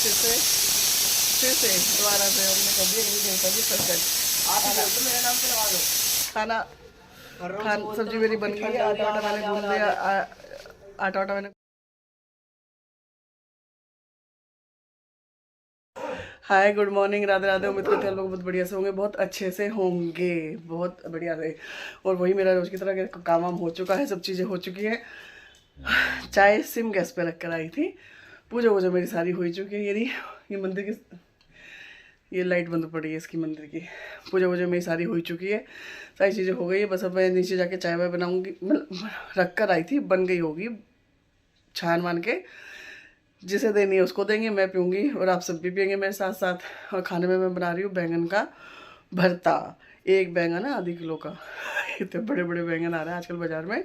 फिर से दोबारा से हमने कभी नहीं देखा जी फर्स्ट मेरे नाम से लगा दो खाना सब्जी मेरी बन गई है। आटा वाटा मैंने भून लिया। आटा वाटा मैंने hi good morning, Radhe Radhe. उम्मीद करते हैं लोग बहुत बढ़िया से होंगे, बहुत अच्छे से होंगे, बहुत बढ़िया से। और वही मेरा रोज की तरह का काम वाम हो चुका है, सब चीज़ें हो चुकी है। चाय सिम गैस पे रख कर आई थी। पूजा वूजा मेरी सारी हो चुकी है। ये मंदिर की ये लाइट बंद पड़ी है इसकी, मंदिर की पूजा वूजा मेरी सारी हो चुकी है, सारी चीज़ें हो गई है। बस अब मैं नीचे जाके चाय वाय बनाऊँगी। रख कर आई थी, बन गई होगी छान मान के। जिसे देनी है उसको देंगे, मैं पीऊँगी और आप सब भी पियेंगे मेरे साथ साथ। और खाने में मैं बना रही हूँ बैंगन का भरता। एक बैंगन है आधी किलो का। इतने बड़े बड़े बैंगन आ रहे हैं आजकल बाजार में।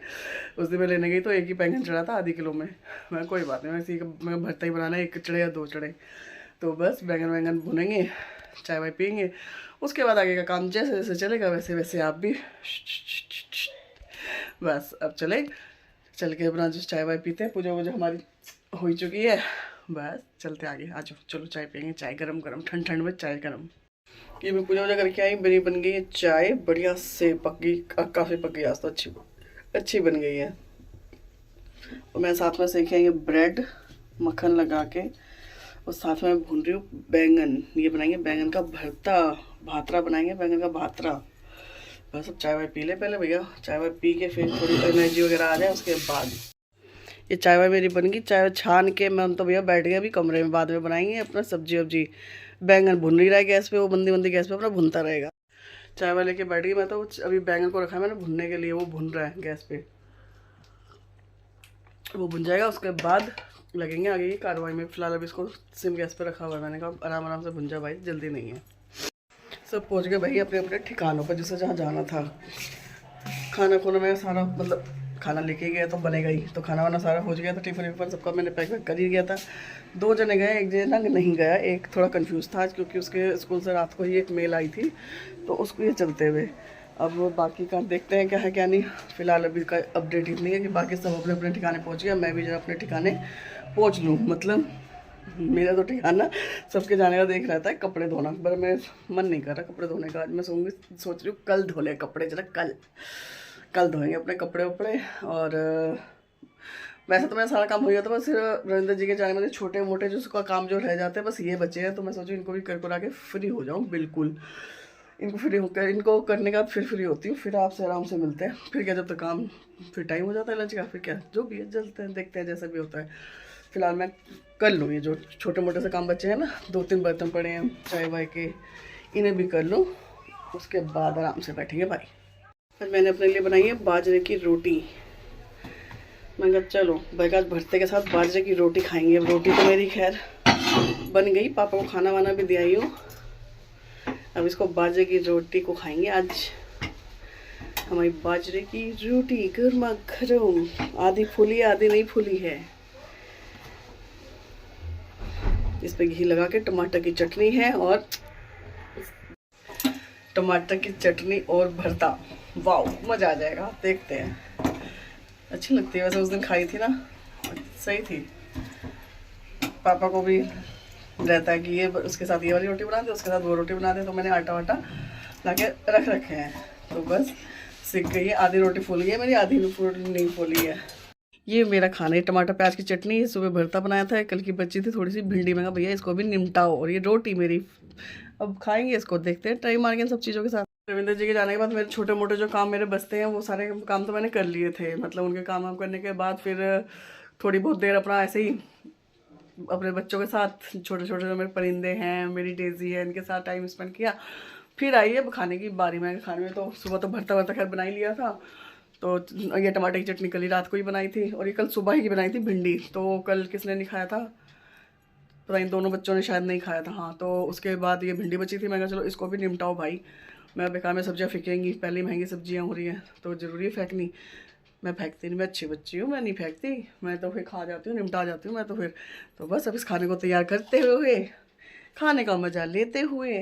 उस दिन मैं लेने गई तो एक ही बैंगन चढ़ा था आधी किलो में। मैं कोई बात नहीं, मैं इसी का मैं भरता ही बनाना है, एक चढ़े या दो चढ़े। तो बस बैंगन वैगन भुनेंगे, चाय वाय पियेंगे, उसके बाद आगे का काम जैसे जैसे चलेगा वैसे वैसे आप भी। बस अब चल के अपना जो चाय वाय पीते हैं। पूजा वूजा हमारी हो चुकी है, बस चलते आगे। आ जाओ, चलो चाय पियेंगे। चाय गरम गरम, ठंड ठंड में चाय गरम। ये मैं पूजा वूजा करके आई, मेरी बन गई है चाय बढ़िया से पक गई, काफ़ी पक गई आज तो, अच्छी बन गई है। और मैं साथ में सेके ये ब्रेड मक्खन लगा के, और साथ में भून रही हूँ बैंगन। ये बनाएंगे बैंगन का भरता, भातरा बनाएंगे बैंगन का भातरा। बस अब चाय वाय पी ले पहले भैया, चाय वाय पी के फिर थोड़ी एनर्जी वगैरह आ जाए उसके बाद। ये चाय वाय मेरी बन गई, चाय छान के मैं तो भैया बैठ गया अभी कमरे में। बाद में बनाएंगे अपना सब्जी वब्जी। बैंगन भुन नहीं रहा है गैस पे, वो मंदी मंदी गैस पे अपना भुनता रहेगा। चाय वाय लेके बैठ गई मैं तो। अभी बैंगन को रखा है मैंने भुनने के लिए, वो भुन रहा है गैस पे, वो भुन जाएगा उसके बाद लगेंगे आगे की कार्रवाई में। फिलहाल अभी इसको सिम गैस पे रखा हुआ है। मैंने कहा आराम आराम से भुन जा भाई, जल्दी नहीं है। सब पहुंच गए भाई अपने अपने ठिकानों पर, जिसे जहाँ जाना था। खाना खुना में सारा मतलब खाना लेके गया तो बनेगा ही, तो खाना वाना सारा हो गया था। टिफिन विफिन सबका मैंने पैक वैक कर ही गया था। 2 जने गए, एक जना नहीं गया। एक थोड़ा कंफ्यूज था आज, क्योंकि उसके स्कूल से रात को ही एक मेल आई थी, तो उसको ये चलते हुए। अब बाकी का देखते हैं क्या है क्या नहीं। फिलहाल अभी का अपडेट इतनी है कि बाकी सब अपने अपने ठिकाने पहुँच गया। मैं भी जरा अपने ठिकाने पहुँच लूँ, मतलब मेरा तो ठिकाना सबके जाने का देख रहा था कपड़े धोना, पर मैं मन नहीं कर रहा कपड़े धोने का। आज मैं सोच रही हूँ कल धो ले कपड़े, जरा कल धोएंगे अपने कपड़े वपड़े। और वैसे तो मेरा सारा काम हो गया था, बस रविंद्र जी के जाने में छोटे मोटे जो उसका काम जो रह जाते हैं बस ये बचे हैं। तो मैं सोचूँ इनको भी कर कर आके फ्री हो जाऊँ बिल्कुल। इनको फ्री होकर इनको करने के बाद फिर फ्री होती हूँ, फिर आपसे आराम से मिलते हैं। फिर क्या, जब तक काम फिर टाइम हो जाता है लंच का, फिर क्या जो भी है चलते हैं, देखते हैं जैसा भी होता है। फिलहाल मैं कर लूँ ये जो छोटे मोटे से काम बचे हैं ना, 2-3 बर्तन पड़े हैं चाय वाय के, इन्हें भी कर लूँ, उसके बाद आराम से बैठेंगे भाई। आज मैंने अपने लिए बनाई है बाजरे की रोटी। मैं कहा चलो भाई आज भरते के साथ बाजरे की रोटी खाएंगे। अब रोटी तो मेरी खैर बन गई, पापा को खाना वाना भी दिया ही हूँ। अब इसको बाजरे की रोटी को खाएंगे आज। हमारी बाजरे की रोटी गर्मा गर्म, आधी फूली है आधी नहीं फूली है। इस पे घी लगा के टमाटर की चटनी है, और टमाटर की चटनी और भरता, वाह मज़ा आ जाएगा। देखते हैं, अच्छी लगती है वैसे। उस दिन खाई थी ना, सही थी। पापा को भी रहता है कि ये उसके साथ ये वाली रोटी बना दे, उसके साथ वो रोटी बना दे, तो मैंने आटा वाटा ला के रख रखे हैं। तो बस सीख गई है। आधी रोटी फूल गई है मेरी, आधी नहीं फूली है। ये मेरा खाना है टमाटर प्याज की चटनी। सुबह भरता बनाया था, कल की बची थी थोड़ी सी भिंडी। में भैया इसको भी निमटाओ, और ये रोटी मेरी। अब खाएंगे इसको, देखते हैं ट्राई मार के सब चीज़ों के साथ। रविंद्र जी के जाने के बाद मेरे छोटे मोटे जो काम मेरे बचते हैं, वो सारे काम तो मैंने कर लिए थे। मतलब उनके काम वाम करने के बाद फिर थोड़ी बहुत देर अपना ऐसे ही अपने बच्चों के साथ, छोटे छोटे जो मेरे परिंदे हैं, मेरी डेजी है, इनके साथ टाइम स्पेंड किया। फिर आई है खाने की बारी। मैं खाने में तो सुबह तो भरता खैर बना ही लिया था। तो ये टमाटर की चटनी कल ही रात को ही बनाई थी, और ये कल सुबह ही बनाई थी भिंडी। तो कल किसने नहीं खाया था पता नहीं, दोनों बच्चों ने शायद नहीं खाया था। हाँ, तो उसके बाद ये भिंडी बची थी। मैं कहा चलो इसको भी निपटाओ भाई। मैं बेकार में सब्जियाँ फेंकेंगी, पहले महंगी सब्जियाँ हो रही हैं तो ज़रूरी है फेंकनी। मैं फेंकती नहीं, मैं अच्छी बच्ची हूँ, मैं नहीं फेंकती। मैं तो फिर खा जाती हूँ, निपटा जाती हूँ मैं तो फिर। तो बस अब इस खाने को तैयार करते हुए, खाने का मज़ा लेते हुए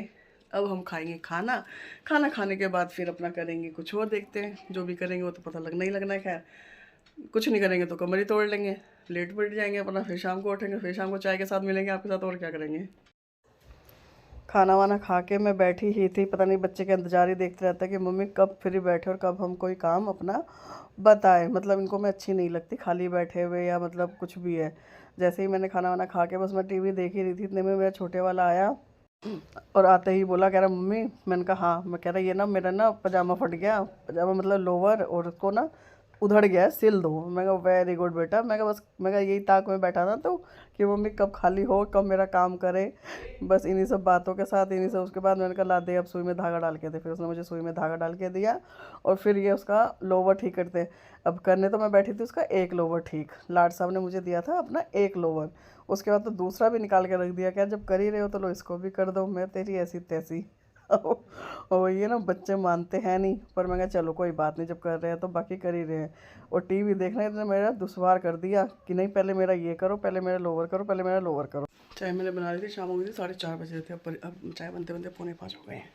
अब हम खाएंगे खाना। खाना खाने के बाद फिर अपना करेंगे कुछ और, देखते हैं जो भी करेंगे वो तो पता लगना ही लगना है। खैर कुछ नहीं करेंगे तो कमर ही तोड़ लेंगे। लेट बैठ जाएंगे अपना, फिर शाम को उठेंगे, फिर शाम को चाय के साथ मिलेंगे आपके साथ, और क्या करेंगे। खाना वाना खा के मैं बैठी ही थी, पता नहीं बच्चे के इंतजार ही देखते रहता है कि मम्मी कब फ्री बैठे और कब हम कोई काम अपना बताए। मतलब इनको मैं अच्छी नहीं लगती खाली बैठे हुए, या मतलब कुछ भी है। जैसे ही मैंने खाना वाना खा के बस मैं टीवी देख ही रही थी, इतने में मेरा छोटे वाला आया और आते ही बोला, कह रहा मम्मी। मैंने कहा हाँ। मैं कह रहा ये ना मेरा ना पजामा फट गया, पजामा मतलब लोअर, और उसको ना उधड़ गया है, सिल दो। मैं कहा वेरी गुड बेटा। मैं कहा बस, मैं कहा यही ताक में बैठा था तो कि मम्मी कब खाली हो, कब मेरा काम करे, बस इन्हीं सब बातों के साथ, इन्हीं सब। उसके बाद मैंने कहा ला दे अब सुई में धागा डाल के दे। फिर उसने मुझे सुई में धागा डाल के दिया और फिर ये उसका लोवर ठीक करते। अब करने तो मैं बैठी थी उसका एक लोवर ठीक, लाड साहब ने मुझे दिया था अपना एक लोवर, उसके बाद तो दूसरा भी निकाल के रख दिया। क्या जब कर ही रहे हो तो लो इसको भी कर दो, मैं तेरी ऐसी तैसी। और ये ना बच्चे मानते हैं नहीं, पर मैं कहा चलो कोई बात नहीं, जब कर रहे हैं तो बाकी कर ही रहे हैं। और टीवी देखने ने मेरा दुश्वार कर दिया कि नहीं पहले मेरा ये करो, पहले मेरा लोअर करो, पहले मेरा लोअर करो। चाय मैंने बना ली थी, शाम हो गई थी, 4:30 बजे थे। अब चाय बनते बनते 4:45 हो गए हैं।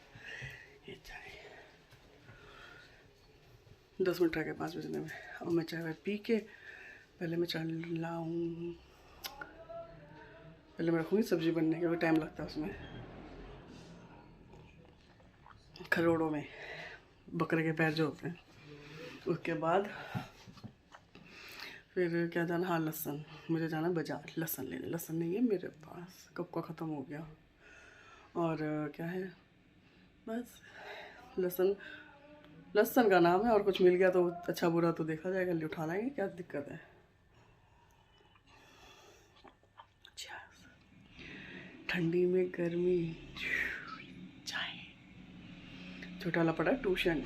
ये चाय 10 मिनट रह गए 5 बजने में। अब मैं चाय पी के पहले मैं चाय लाऊँ, पहले मैं रखूँगी सब्ज़ी बनने के, टाइम लगता है उसमें। खरोड़ों में बकरे के पैर जो होते हैं, उसके बाद फिर क्या जाना, हाँ लहसुन, मुझे जाना बाजार लहसुन लेने। लहसुन नहीं है मेरे पास, कब का ख़त्म हो गया। और क्या है, बस लहसुन, लहसुन का नाम है। और कुछ मिल गया तो अच्छा बुरा तो देखा जाएगा, ले उठा लाएंगे, क्या दिक्कत है। अच्छा, ठंडी में गर्मी, चाय। छोटा वाला पड़ा ट्यूशन।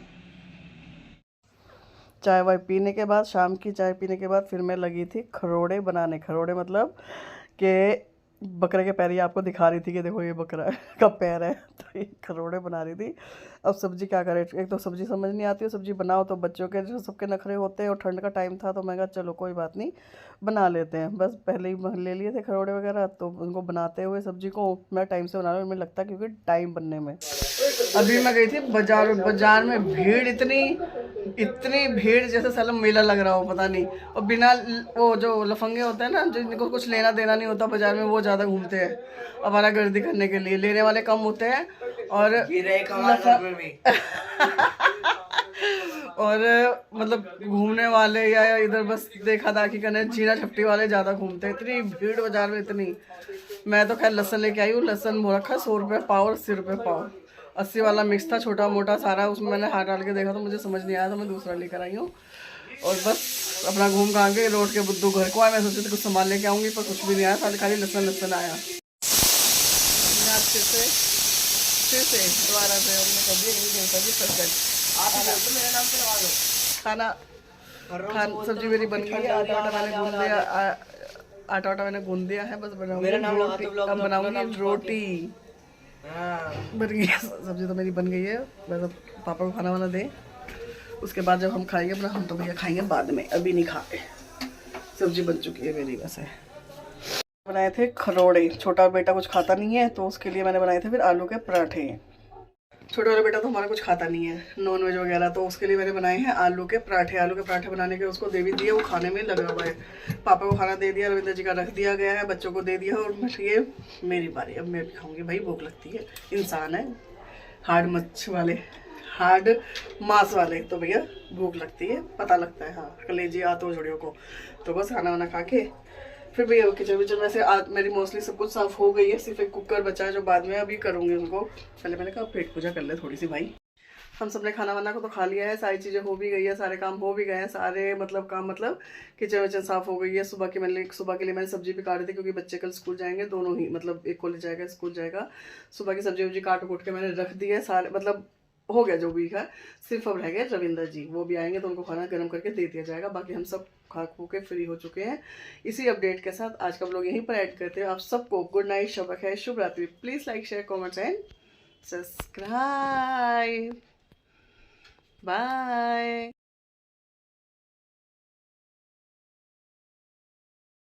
चाय वाय पीने के बाद, शाम की चाय पीने के बाद फिर मैं लगी थी खरोड़े बनाने। खरोड़े मतलब कि बकरे के पैर ही आपको दिखा रही थी कि देखो ये बकरा का पैर है, तो ये खरोड़े बना रही थी। अब सब्ज़ी क्या करे, एक तो सब्ज़ी समझ नहीं आती है, सब्ज़ी बनाओ तो बच्चों के जो सबके नखरे होते हैं, और ठंड का टाइम था तो मैं कहा चलो कोई बात नहीं बना लेते हैं। बस पहले ही ले लिए थे खरोड़े वगैरह, तो उनको बनाते हुए सब्ज़ी को मैं टाइम से बना रहा हूँ, मुझे लगता है क्योंकि टाइम बनने में। अभी मैं गई थी बाजार, बाजार में भीड़ इतनी भीड़ जैसे साला मेला लग रहा हो, पता नहीं। और बिना वो जो लफंगे होते हैं ना, जिनको कुछ लेना देना नहीं होता बाजार में, वो ज़्यादा घूमते हैं हमारा गर्दी करने के लिए। लेने वाले कम होते हैं और और मतलब घूमने वाले या इधर बस देखा दाखी करने, चीना छपटी वाले ज़्यादा घूमते हैं। इतनी भीड़ बाजार में इतनी। मैं तो खैर लहसन लेके आई हूँ, लहसन वो रखा 100 रुपये पाव और 80 रुपये पाव। 80 वाला मिक्स था, छोटा मोटा सारा, उसमें मैंने हाथ डाल के देखा तो मुझे समझ नहीं आया, तो मैं दूसरा लेकर आई हूँ। और बस अपना घूम घाम के लौट के बुद्धू घर को आया। मैं सोची थी कुछ सामान लेके आऊँगी, पर कुछ भी नहीं आया, खाली लहसन आया। फिर से दोबारा से हमने कभी नहीं देखा जी खाना सब्जी मेरी बन गई है। आटा मैंने गूंद दिया, आटा मैंने गूंद दिया है, बस बनाऊंगी रोटी। अब बनाऊंगी रोटी। बन गई है सब्जी तो मेरी बन गई है, बस पापा को खाना वाना दे, उसके बाद जब हम खाएंगे अपना, हम तो भैया खाएंगे बाद में, अभी नहीं खाते। सब्जी बन चुकी है मेरी। वैसे बनाए थे खरोड़े, छोटा बेटा कुछ खाता नहीं है तो उसके लिए मैंने बनाए थे फिर आलू के पराठे। छोटा वाला बेटा तो हमारा कुछ खाता नहीं है नॉन वेज वगैरह, तो उसके लिए मैंने बनाए हैं आलू के पराठे। आलू के पराठे बनाने के उसको दे भी दिए, वो खाने में लगा हुआ है। पापा को खाना दे दिया, रविंद्र जी का रख दिया गया है, बच्चों को दे दिया, और ये मेरी बारी। अब मैं भी खाऊंगी, भाई भूख लगती है, इंसान है हार्ड मच्छ वाले, हार्ड मांस वाले, तो भैया भूख लगती है, पता लगता है। हाँ कलेजी आतो जोड़ियों को। तो बस खाना वाना खा के फिर भैया किचन विचन में से आज मेरी मोस्टली सब कुछ साफ हो गई है, सिर्फ एक कुकर बचा है जो बाद में अभी करूँगी उनको। पहले मैंने कहा पेट पूजा कर ले थोड़ी सी भाई। हम सब ने खाना वाना को तो खा लिया है, सारी चीज़ें हो भी गई है, सारे काम हो भी गए हैं, सारे मतलब काम मतलब किचन विचन साफ हो गई है। सुबह के लिए मैंने सब्जी भी काटी थी, क्योंकि बच्चे कल स्कूल जाएंगे दोनों ही, मतलब एक कॉलेज जाएगा स्कूल जाएगा। सुबह की सब्जी वब्जी काट कूट के मैंने रख दी है, सारे मतलब हो गया जो भी है। सिर्फ अब रह गए रविंद्र जी, वो भी आएंगे तो उनको खाना गर्म करके दे दिया जाएगा। बाकी हम सब खा खू के फ्री हो चुके हैं। इसी अपडेट के साथ आज का व्लॉग यहीं पर ऐड करते हैं। आप सबको गुड नाइट, शब खैर, शुभ रात्रि। Please like share comments and subscribe. Bye.